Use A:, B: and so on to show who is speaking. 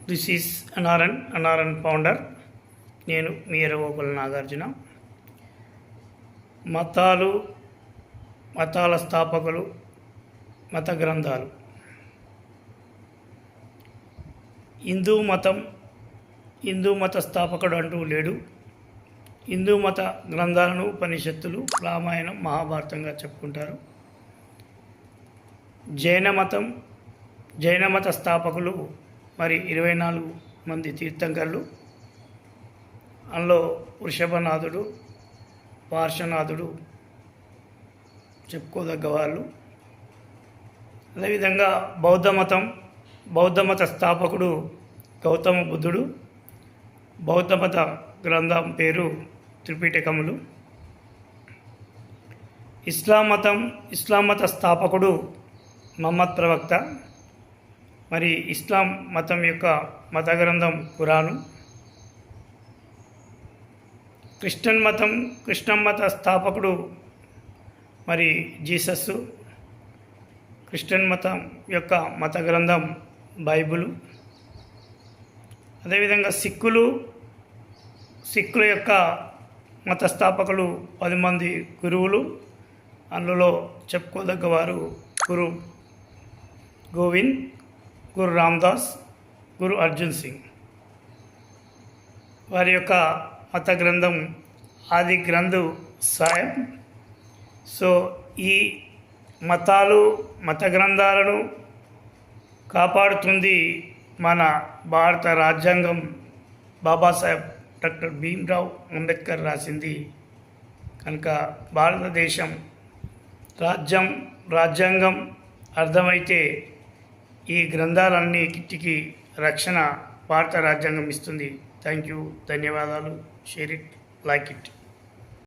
A: This is NRN founder. నేను మీ ఎర్రగోకుల నాగార్జున. మతాల స్థాపకులు, మత గ్రంథాలు. హిందూ మత స్థాపకుడు అంటూ లేడు. హిందూ మత గ్రంథాలను ఉపనిషత్తులు, రామాయణం, మహాభారతంగా చెప్పుకుంటారు. జైన మత స్థాపకులు మరి 24 మంది తీర్థంకరులు. అందులో వృషభనాథుడు, పార్శ్వనాథుడు చెప్పుకోదగ్గ వాళ్ళు. అదేవిధంగా బౌద్ధ మత స్థాపకుడు గౌతమ బుద్ధుడు. బౌద్ధ మత గ్రంథం పేరు త్రిపిటకములు. ఇస్లాం మత స్థాపకుడు మహమ్మద్ ప్రవక్త. మరి ఇస్లాం మతం యొక్క మత గ్రంథం ఖురాను. క్రిస్టియన్ మత స్థాపకుడు మరి జీసస్. క్రిస్టియన్ మతం యొక్క మత గ్రంథం బైబిలు. అదేవిధంగా సిక్కుల యొక్క మత స్థాపకులు 10 మంది గురువులు. అందులో చెప్పుకోదగ్గ వారు గురు గోవింద్, గురు రామదాస్, గురు అర్జున్ సింగ్. వారి యొక్క మత గ్రంథం ఆది గ్రంథు సాహెబ్. సో ఈ మత గ్రంథాలను కాపాడుతుంది మన భారత రాజ్యాంగం. బాబాసాహెబ్ డాక్టర్ భీమ్రావ్ అంబేద్కర్ రాసింది కనుక భారతదేశం రాజ్యాంగం అర్థమైతే ఈ గ్రంథాలన్నిటికీ రక్షణ భారత రాజ్యాంగం ఇస్తుంది. థ్యాంక్ యూ, ధన్యవాదాలు. Share it, like it.